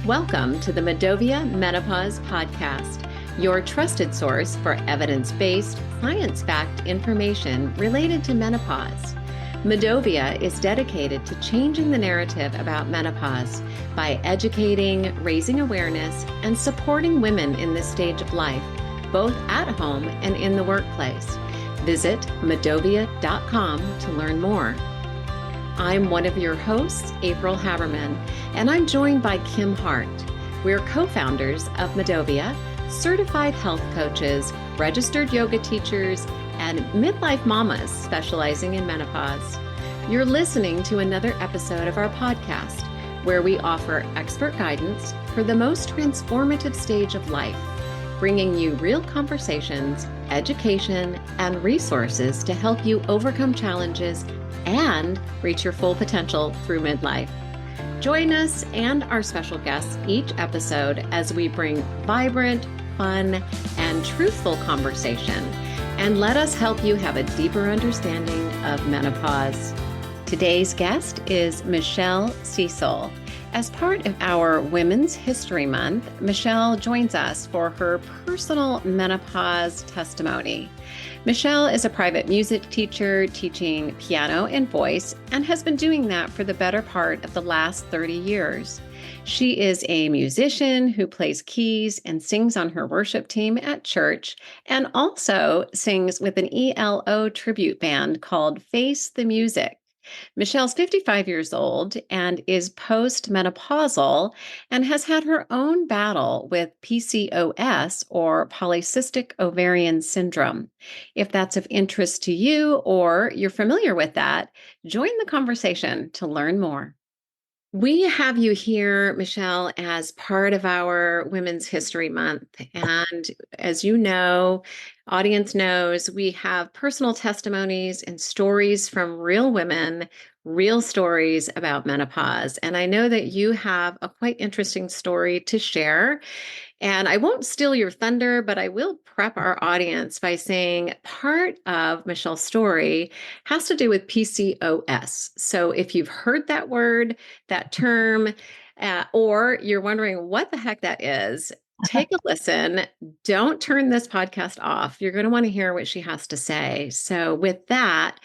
Welcome to the MiDOViA Menopause Podcast, your trusted source for evidence-based, science-backed information related to menopause. MiDOViA is dedicated to changing the narrative about menopause by educating, raising awareness, and supporting women in this stage of life, both at home and in the workplace. Visit MiDOViA.com to learn more. I'm one of your hosts, April Haberman, and I'm joined by Kim Hart. We're co-founders of MiDOViA, certified health coaches, registered yoga teachers, and midlife mamas specializing in menopause. You're listening to another episode of our podcast, where we offer expert guidance for the most transformative stage of life, bringing you real conversations, education, and resources to help you overcome challenges and reach your full potential through midlife. Join us and our special guests each episode as we bring vibrant, fun, and truthful conversation, and let us help you have a deeper understanding of menopause. Today's guest is Michelle Cecil. As part of our Women's History Month, Michelle joins us for her personal menopause testimony. Michelle is a private music teacher teaching piano and voice and has been doing that for the better part of the last 30 years. She is a musician who plays keys and sings on her worship team at church and also sings with an ELO tribute band called Face the Music. Michelle's 55 years old and is postmenopausal and has had her own battle with PCOS, or polycystic ovarian syndrome. If that's of interest to you or you're familiar with that, join the conversation to learn more. We have you here, Michelle, as part of our Women's History Month. And as you know, audience knows, we have personal testimonies and stories from real women, real stories about menopause. And I know that you have a quite interesting story to share. And I won't steal your thunder, but I will prep our audience by saying part of Michelle's story has to do with PCOS. So if you've heard that word, that term, or you're wondering what the heck that is, take a listen. Don't turn this podcast off. You're going to want to hear what she has to say. So with that,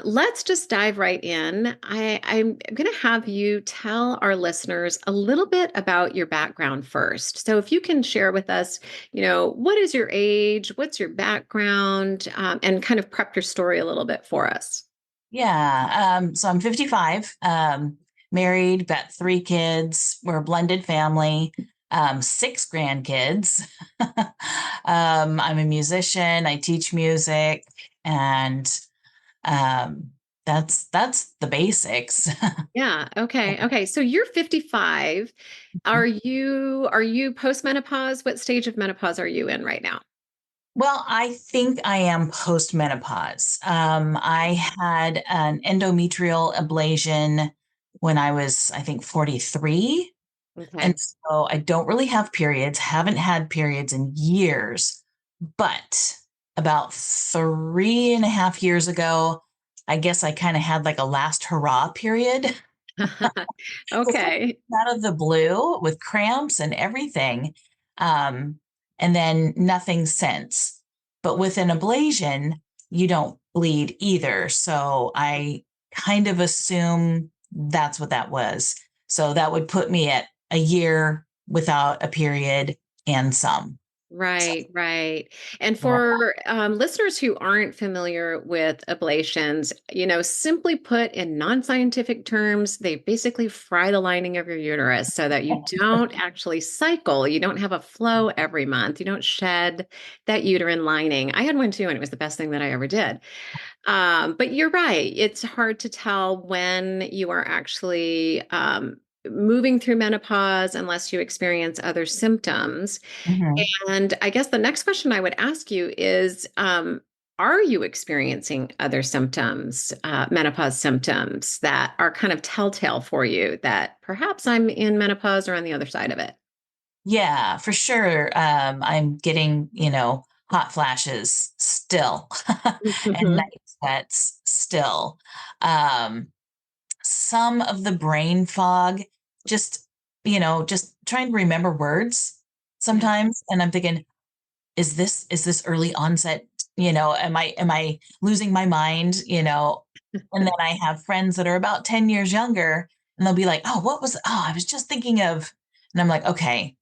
let's just dive right in. I'm going to have you tell our listeners a little bit about your background first. So if you can share with us, what is your age, what's your background, and kind of prep your story a little bit for us. Yeah. So I'm 55, married, got 3 kids. We're a blended family, 6 grandkids. I'm a musician. I teach music, and that's the basics. Yeah. Okay. So you're 55. Are you postmenopause? What stage of menopause are you in right now? Well, I think I am postmenopause. I had an endometrial ablation when I was, I think, 43. Okay. And so I don't really have periods, haven't had periods in years, but about 3.5 years ago, I guess I kind of had like a last hurrah period. Okay. Out of the blue with cramps and everything. And then nothing since. But with an ablation, you don't bleed either. So I kind of assume that's what that was. So that would put me at a year without a period and some. Right. And for listeners who aren't familiar with ablations, simply put in non-scientific terms, they basically fry the lining of your uterus so that you don't actually cycle. You don't have a flow every month. You don't shed that uterine lining. I had one too, and it was the best thing that I ever did. But you're right. It's hard to tell when you are actually moving through menopause unless you experience other symptoms. Mhm. And I guess the next question I would ask you is, are you experiencing other symptoms, menopause symptoms that are kind of telltale for you that perhaps I'm in menopause or on the other side of it? Yeah, for sure. I'm getting, hot flashes still and Mhm. night sweats still. Um, some of the brain fog just just trying to remember words Yeah. sometimes. And I'm thinking, is this early onset? Am I losing my mind? And then I have friends that are about 10 years younger and they'll be like, I was just thinking of, and I'm like, okay,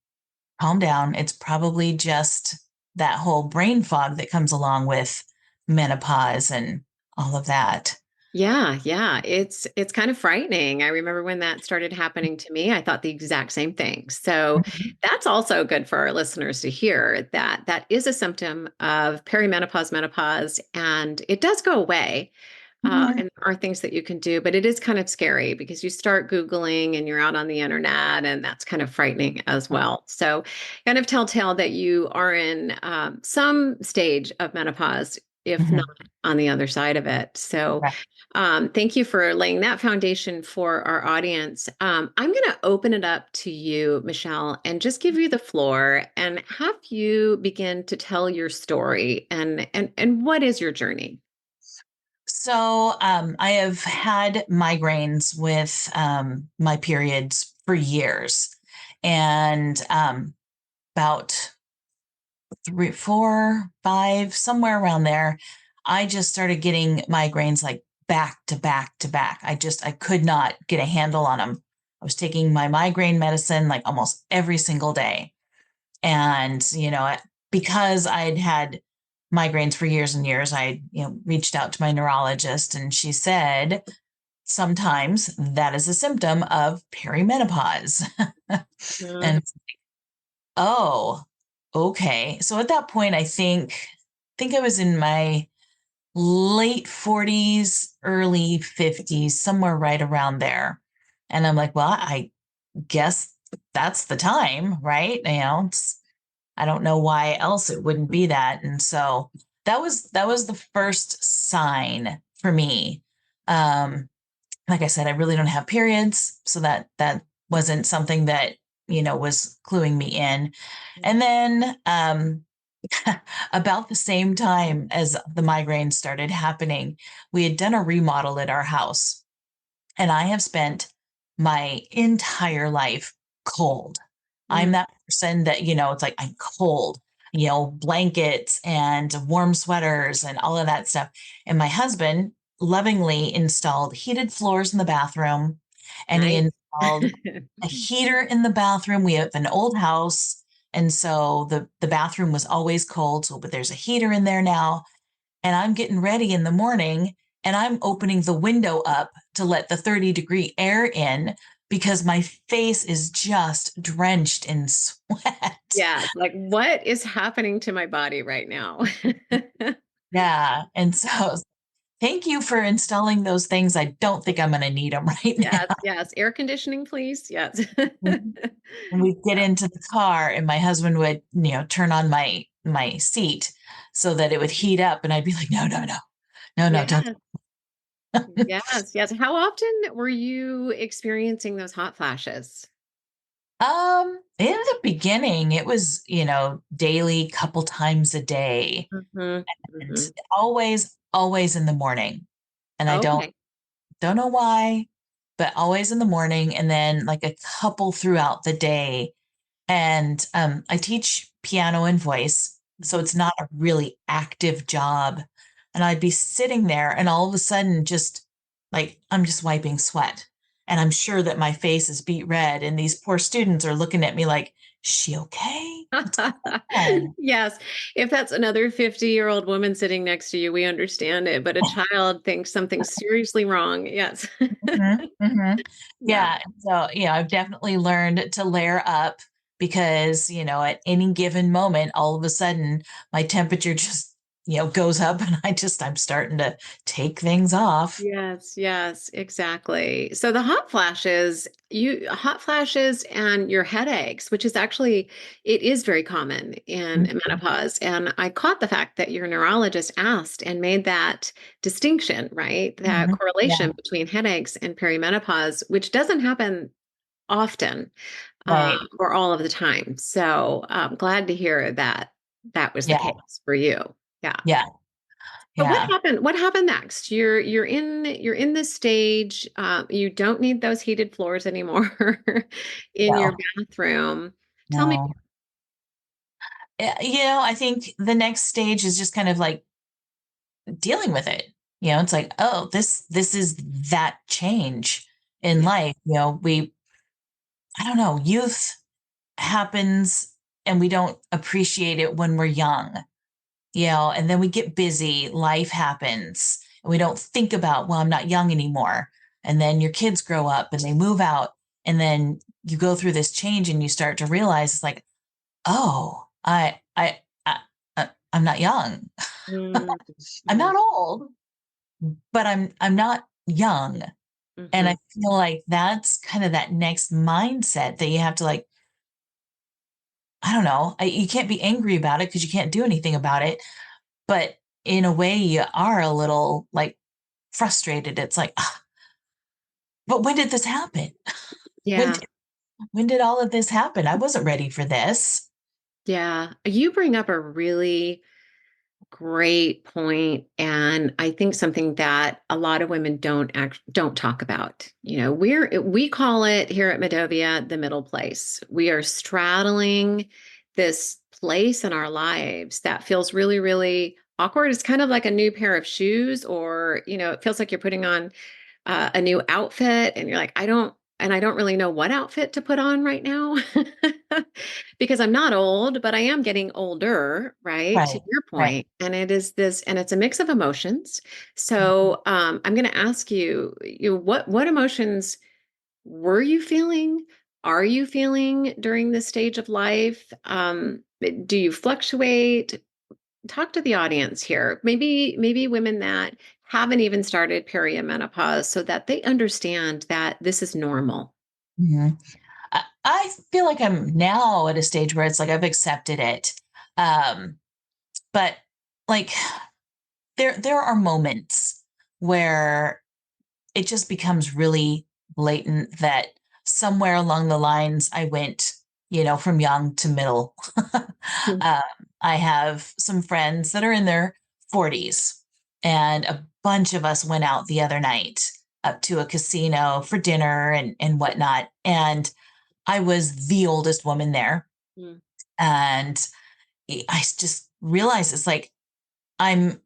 calm down. It's probably just that whole brain fog that comes along with menopause and all of that. Yeah, yeah. It's kind of frightening. I remember when that started happening to me, I thought the exact same thing. So Mhm. that's also good for our listeners to hear that that is a symptom of perimenopause, menopause, and it does go away. Mhm. And there are things that you can do, but it is kind of scary because you start Googling and you're out on the internet, and that's kind of frightening as well. So, kind of telltale that you are in some stage of menopause, if not Mhm. on the other side of it. So, Right. thank you for laying that foundation for our audience. I'm going to open it up to you, Michelle, and just give you the floor and have you begin to tell your story and what is your journey? So I have had migraines with my periods for years. And about three, four, five, somewhere around there, I just started getting migraines like back to back to back. I could not get a handle on them. I was taking my migraine medicine like almost every single day. And, because I'd had migraines for years and years, I, reached out to my neurologist and she said, sometimes that is a symptom of perimenopause. Mhm. And oh, okay. So at that point, I think I was in my late 40s, early 50s, somewhere right around there. And I'm like, well, I guess that's the time, right? I don't know why else it wouldn't be that. And so that was the first sign for me. Um, like I said, I really don't have periods, so that wasn't something that was cluing me in. And then about the same time as the migraines started happening, we had done a remodel at our house, and I have spent my entire life cold. I'm Mm. that person that, it's like I'm cold, blankets and warm sweaters and all of that stuff. And my husband lovingly installed heated floors in the bathroom, and he Nice. installed a heater in the bathroom. We have an old house. And so the bathroom was always cold. So, but there's a heater in there now, and I'm getting ready in the morning and I'm opening the window up to let the 30-degree air in because my face is just drenched in sweat. Yes, like what is happening to my body right now? Yeah. And so thank you for installing those things. I don't think I'm going to need them right Yes, now. yes. Air conditioning, please. Yes. And we'd get into the car and my husband would, turn on my seat so that it would heat up. And I'd be like, no, no, no, no, no, don't. Yes, yes, yes. How often were you experiencing those hot flashes? In the beginning, it was, daily, couple times a day, Mhm, and mhm. always in the morning. And I don't Okay. don't know why, but always in the morning, and then like a couple throughout the day. And I teach piano and voice, so Mhm. it's not a really active job. And I'd be sitting there, and all of a sudden, just like I'm just wiping sweat. And I'm sure that my face is beet red, and these poor students are looking at me like, "Is she okay? What's going on?" Yes. If that's another 50-year-old woman sitting next to you, we understand it, but a child thinks something's seriously wrong. Yes. Mhm, mhm. Yeah. Yeah, so, I've definitely learned to layer up because, at any given moment, all of a sudden, my temperature just, goes up and I'm starting to take things off. Yes, yes, exactly. So the hot flashes and your headaches, which is actually it is very common in Mhm, menopause. And I caught the fact that your neurologist asked and made that distinction, right? That mhm. correlation Yeah, between headaches and perimenopause, which doesn't happen often right. or all of the time. So I'm glad to hear that that was the Yeah, case for you. Yeah. yeah. But Yeah. what happened next? You're in this stage. You don't need those heated floors anymore in your No, bathroom. Tell me. no. I think the next stage is just kind of like dealing with it. It's like, oh, this is that change in Yeah. life. I don't know, youth happens and we don't appreciate it when we're young, and then we get busy, life happens, and we don't think about, well, I'm not young anymore. And then your kids grow up and they move out, and then you go through this change and you start to realize it's like, oh, I'm not young. Mm, I'm mm, not old, but I'm not young. And I mhm. feel like that's kind of that next mindset that you have to like, I don't know, you can't be angry about it because you can't do anything about it. But in a way, you are a little like frustrated. It's like, "Ah, but when did this happen? When Yeah. did, when did all of this happen? I wasn't ready for this." Yeah. You bring up a really great point, and I think something that a lot of women don't talk about. We call it here at MiDOViA the middle place. We are straddling this place in our lives that feels really, really awkward. It's kind of like a new pair of shoes, or it feels like you're putting on a new outfit, and you're like, I don't really know what outfit to put on right now because I'm not old, but I am getting older, right? To Right, your right. point. And it's a mix of emotions. So I'm going to ask you, what emotions were you feeling? Are you feeling during this stage of life? Do you fluctuate? Talk to the audience here. Maybe women that haven't even started perimenopause so that they understand that this is normal. Mhm. I feel like I'm now at a stage where it's like I've accepted it. Um, but like there are moments where it just becomes really blatant that somewhere along the lines I went, from young to middle. Mhm. uh, I have some friends that are in their 40s, and a bunch of us went out the other night up to a casino for dinner and whatnot. And I was the oldest woman there. Mm. And I just realized it's like, I'm,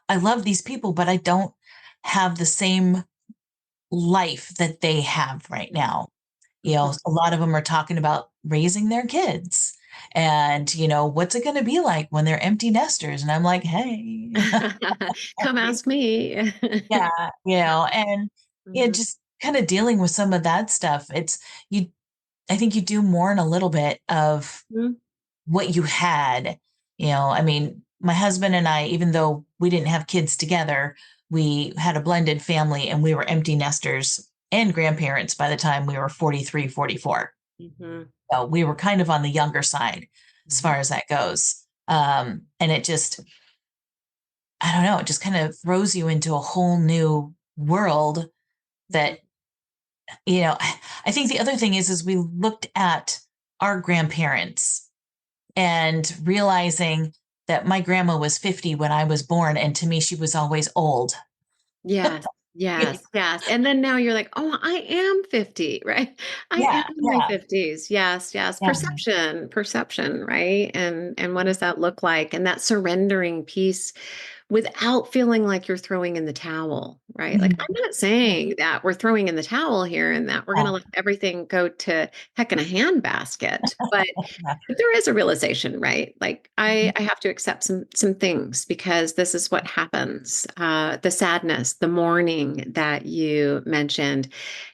I love these people, but I don't have the same life that they have right now. Mhm. A lot of them are talking about raising their kids and, what's it going to be like when they're empty nesters? And I'm like, hey, Come ask me. yeah, and Mhm. just kind of dealing with some of that stuff. You, I think you do mourn a little bit of Mhm. what you had. I mean, my husband and I, even though we didn't have kids together, we had a blended family and we were empty nesters and grandparents by the time we were 43, 44. Mhm. So we were kind of on the younger side as Mhm. far as that goes. And it just, I don't know, it just kind of throws you into a whole new world that, I think the other thing is we looked at our grandparents and realizing that my grandma was 50 when I was born. And to me, she was always old. Yes, yes, yes. And then now you're like, oh, I am 50, right? I am Yeah, in my yeah, 50s. Yes, yes. yeah. Perception, right? And what does that look like? And that surrendering piece without feeling like you're throwing in the towel, right? Like, Mhm. I'm not saying that we're throwing in the towel here and that we're going to Yeah, let everything go to heck in a handbasket, but there is a realization, right? Like I have to accept some things because this is what happens. The sadness, the mourning that you mentioned,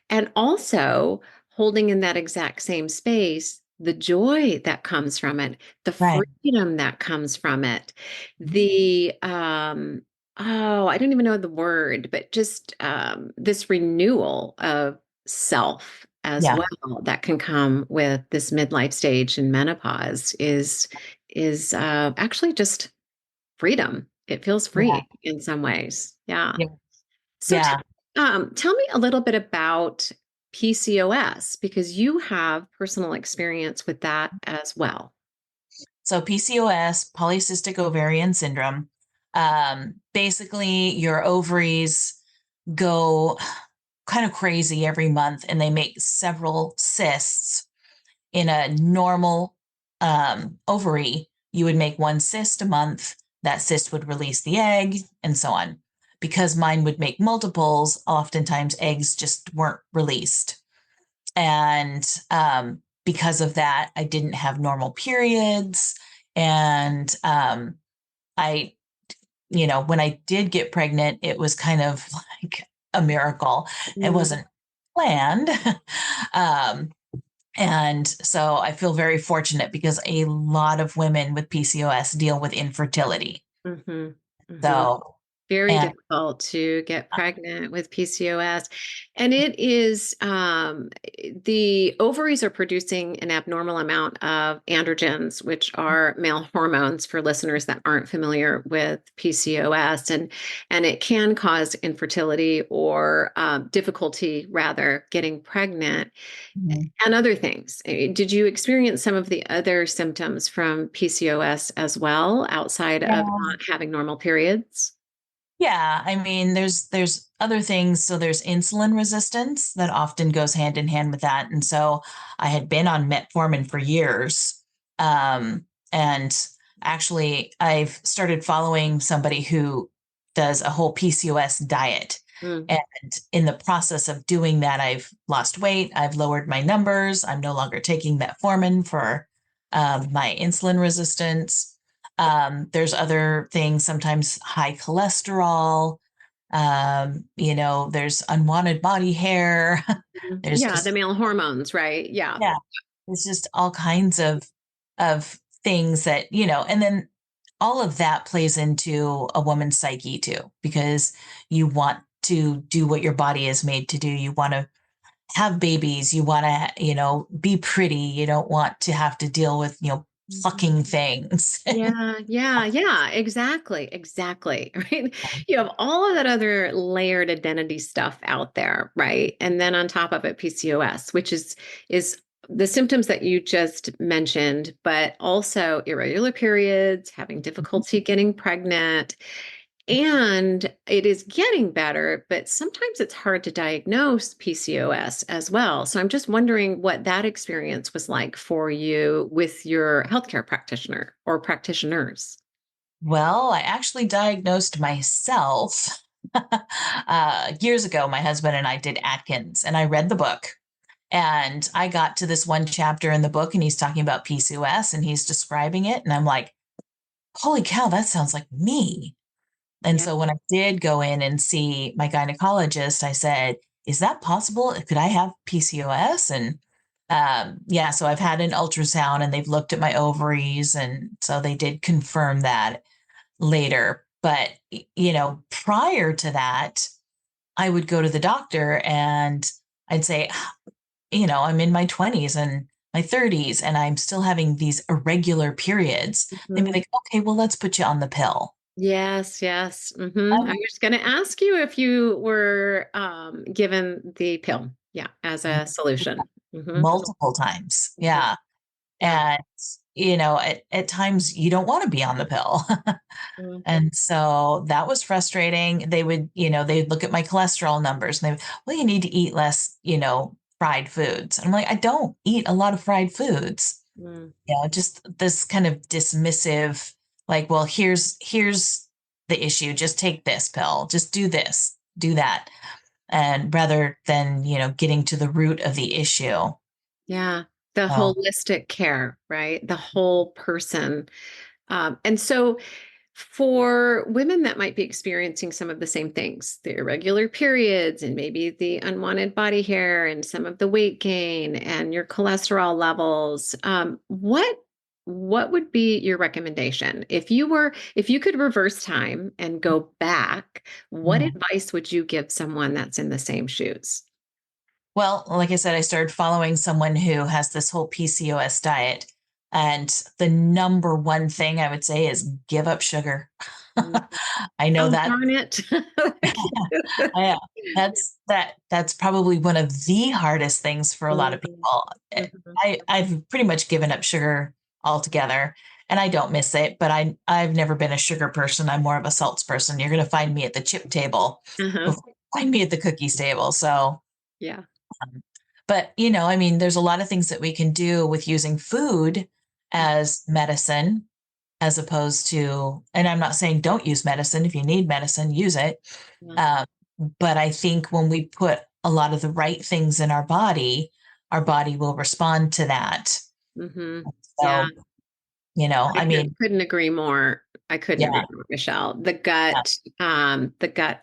and also holding in that exact same space, the joy that comes from it, the right. freedom that comes from it, the oh, I don't even know the word, but just this renewal of self as Yeah, well that can come with this midlife stage and menopause is actually just freedom. It feels yeah, free in some ways. Yeah. yeah, So yeah. tell me a little bit about PCOS because you have personal experience with that as well. So PCOS, polycystic ovarian syndrome. Basically, your ovaries go kind of crazy every month and they make several cysts. In a normal ovary, you would make one cyst a month. That cyst would release the egg and so on. Because mine would make multiples, oftentimes eggs just weren't released. And because of that, I didn't have normal periods. And I, when I did get pregnant, it was kind of like a miracle. It wasn't planned. And so I feel very fortunate because a lot of women with PCOS deal with infertility. Mm-hmm. So, Very and difficult to get pregnant with PCOS. And it is, the ovaries are producing an abnormal amount of androgens, which are male hormones for listeners that aren't familiar with PCOS. And it can cause infertility or difficulty, rather, getting pregnant and other things. Did you experience some of the other symptoms from PCOS as well, outside of yeah. not having normal periods? Yeah, I mean, there's other things. So there's insulin resistance that often goes hand in hand with that. And so I had been on metformin for years. And actually I've started following somebody who does a whole PCOS diet. Mm. And in the process of doing that, I've lost weight. I've lowered my numbers. I'm no longer taking metformin for my insulin resistance. There's other things, sometimes high cholesterol, there's unwanted body hair. There's Yeah, the just, male hormones, right? Yeah. yeah, it's just all kinds of things that, and then all of that plays into a woman's psyche too, because you want to do what your body is made to do. You want to have babies, you want to, be pretty. You don't want to have to deal with, plucking things. Yeah, exactly. Right. You have all of that other layered identity stuff out there, right? And then on top of it, PCOS, which is the symptoms that you just mentioned, but also irregular periods, having difficulty getting pregnant. And it is getting better, but sometimes it's hard to diagnose PCOS as well. So I'm just wondering what that experience was like for you with your healthcare practitioner or practitioners. Well, I actually diagnosed myself years ago. My husband and I did Atkins, and I read the book. And I got to this one chapter in the book, and he's talking about PCOS and he's describing it. And I'm like, holy cow, that sounds like me. And Yeah. so when I did go in and see my gynecologist, I said, is that possible? Could I have PCOS? And yeah, so I've had an ultrasound and they've looked at my ovaries. And so they did confirm that later. But, prior to that, I would go to the doctor and I'd say, I'm in my 20s and my 30s and I'm still having these irregular periods. They'd be Mhm. like, okay, well, let's put you on the pill. Yes. I Um, was going to ask you if you were given the pill, yeah, as a solution. Hmm. multiple times. Yeah. Yeah. And, at times you don't want to be on the pill. Mhm. And so that was frustrating. They would, they'd look at my cholesterol numbers and they would, well, you need to eat less, fried foods. And I'm like, I don't eat a lot of fried foods. Mm. Just this kind of dismissive, like, well, here's the issue. Just take this pill. Just do this, do that. And rather than, getting to the root of the issue. Yeah. The Oh, holistic care, right? The whole person. And so for women that might be experiencing some of the same things, the irregular periods and maybe the unwanted body hair and some of the weight gain and your cholesterol levels, what would be your recommendation if you could reverse time and go back, what mhm. advice would you give someone that's in the same shoes? Well, like I said, I started following someone who has this whole PCOS diet. And the number one thing I would say is give up sugar. Mhm. I know Oh, that. darn it. Yeah, that's probably one of the hardest things for a lot of Mhm. people. Mhm. I've pretty much given up sugar altogether. and I don't miss it, but I've never been a sugar person. I'm more of a salts person. You're going to find me at the chip table Uh-huh. before you find me at the cookies table. So, Yeah. um, but I mean, there's a lot of things that we can do with using food as medicine as opposed to, and I'm not saying don't use medicine. If you need medicine, use it. Yeah. Um, but I think when we put a lot of the right things in our body will respond to that. Mm-hmm. Yeah. So, I mean, Couldn't agree more. I couldn't yeah, agree more, Michelle. yeah, The gut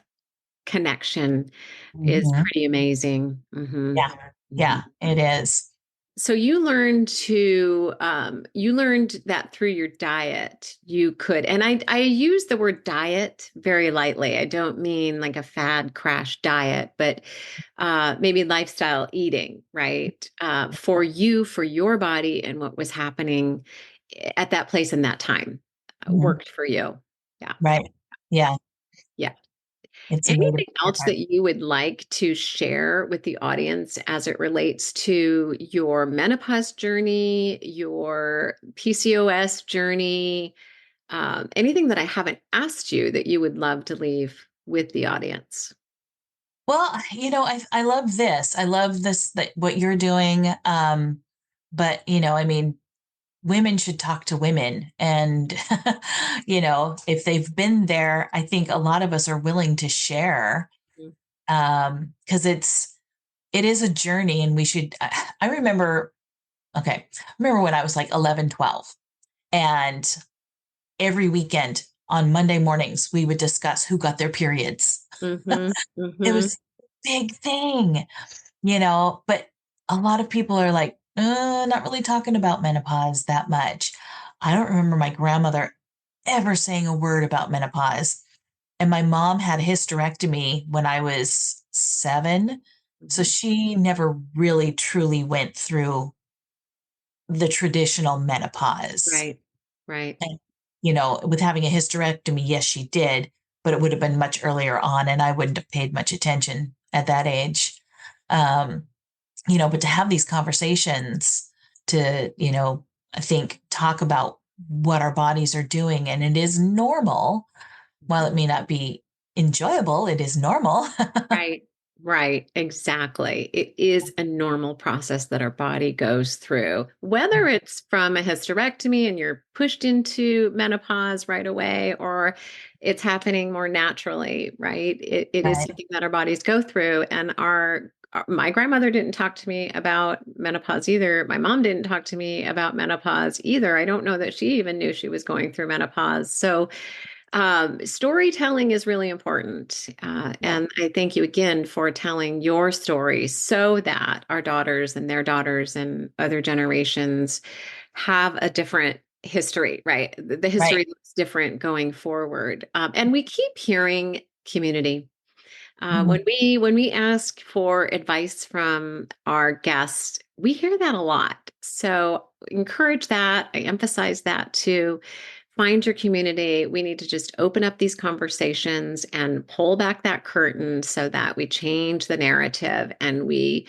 connection is mhm, pretty amazing. Mm-hmm. yeah, Mm-hmm. yeah, it is. So you learned that through your diet you could, and I use the word diet very lightly. I don't mean like a fad crash diet, but maybe lifestyle eating, right? For you, for your body, and what was happening at that place and that time Mhm, worked for you. Yeah, right. Yeah, yeah. it's a native Anything else part. that you would like to share with the audience as it relates to your menopause journey, your PCOS journey, anything that I haven't asked you that you would love to leave with the audience? Well, I love this. I love this, that what you're doing. But I mean, women should talk to women. And, if they've been there, I think a lot of us are willing to share, because it is a journey and we should, I remember, okay, I remember when I was like 11, 12, and every weekend on Monday mornings, we would discuss who got their periods. Mm-hmm. It Mm-hmm. was a big thing, but a lot of people are like, not really talking about menopause that much. I don't remember my grandmother ever saying a word about menopause. And my mom had a hysterectomy when I was 7. So Mm-hmm. she never really truly went through the traditional menopause. Right. Right. And, with having a hysterectomy, yes, she did, but it would have been much earlier on, and I wouldn't have paid much attention at that age. Um, but to have these conversations to, I think talk about what our bodies are doing, and it is normal. While it may not be enjoyable, it is normal. Right, right, exactly. It is a normal process that our body goes through, whether it's from a hysterectomy and you're pushed into menopause right away, or it's happening more naturally, right? It is Right, something that our bodies go through. And my grandmother didn't talk to me about menopause either. My mom didn't talk to me about menopause either. I don't know that she even knew she was going through menopause. So storytelling is really important. yeah, And I thank you again for telling your story so that our daughters and their daughters and other generations have a different history, right? The right, history looks different going forward. And we keep hearing community. mhm, When we ask for advice from our guests, we hear that a lot. So encourage that. I emphasize that too. Find your community. We need to just open up these conversations and pull back that curtain so that we change the narrative and we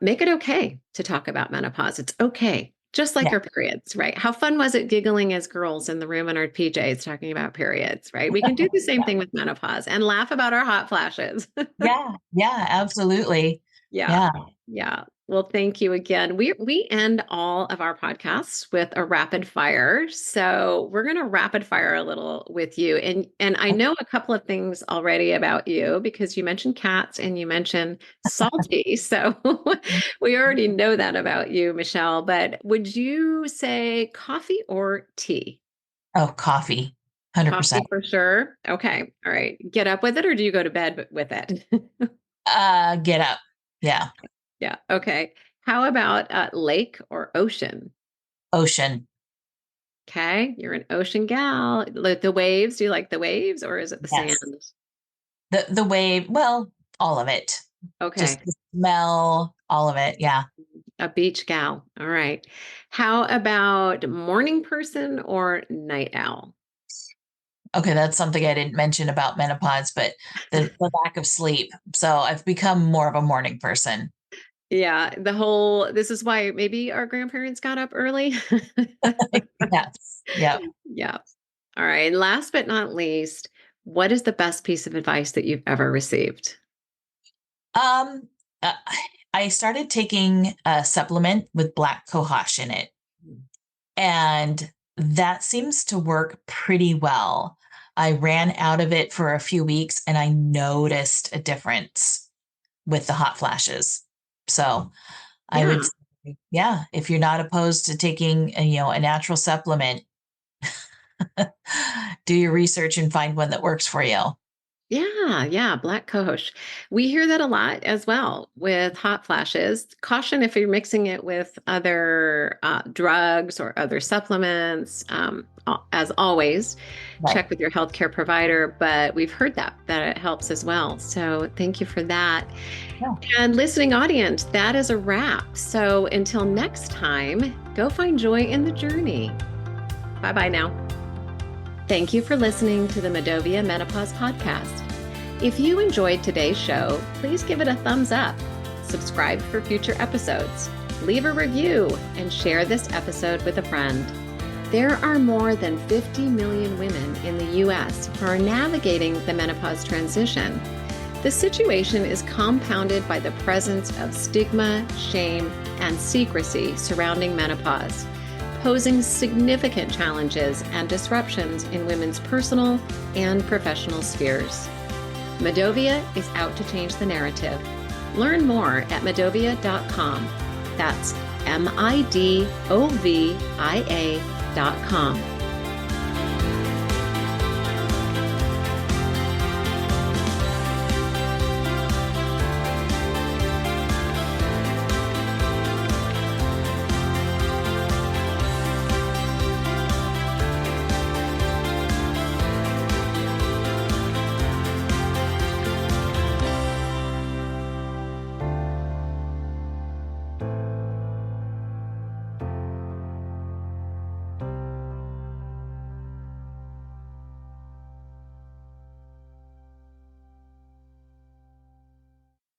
make it okay to talk about menopause. It's okay, just like yeah, our periods, right? How fun was it giggling as girls in the room in our PJs talking about periods, right? We can do the same yeah, thing with menopause and laugh about our hot flashes. yeah, yeah, absolutely. Yeah. Yeah. Yeah. Well, thank you again. We end all of our podcasts with a rapid fire. So we're going to rapid fire a little with you. And I know a couple of things already about you because you mentioned cats and you mentioned salty. So we already know that about you, Michelle. But would you say coffee or tea? Oh, coffee, 100%. Coffee for sure. Okay. All right. Get up with it or do you go to bed with it? Get up. Yeah. Yeah. Okay. How about lake or ocean? Ocean. Okay. You're an ocean gal. Like the waves. Do you like the waves or is it the sand? Yes. The wave, well, all of it. Just Okay. the smell, all of it. Yeah. A beach gal. All right. How about morning person or night owl? Okay, that's something I didn't mention about menopause, but the lack of sleep. So I've become more of a morning person. Yeah. This is why maybe our grandparents got up early. Yes. Yep. Yeah. All right. And last but not least, what is the best piece of advice that you've ever received? Um, uh, I started taking a supplement with black cohosh in it, and that seems to work pretty well. I ran out of it for a few weeks and I noticed a difference with the hot flashes. So I would Yeah. say, yeah, if you're not opposed to taking a natural supplement, do your research and find one that works for you. Yeah, yeah, black cohosh. We hear that a lot as well with hot flashes. Caution if you're mixing it with other drugs or other supplements. As always, Right. check with your healthcare provider. But we've heard that it helps as well. So thank you for that. Yeah. And listening audience, that is a wrap. So until next time, go find joy in the journey. Bye bye now. Thank you for listening to the MiDOViA Menopause Podcast. If you enjoyed today's show, please give it a thumbs up, subscribe for future episodes, leave a review, and share this episode with a friend. There are more than 50 million women in the U.S. who are navigating the menopause transition. The situation is compounded by the presence of stigma, shame, and secrecy surrounding menopause, posing significant challenges and disruptions in women's personal and professional spheres. MiDOViA is out to change the narrative. Learn more at MiDOViA.com. That's MiDOVIA.com.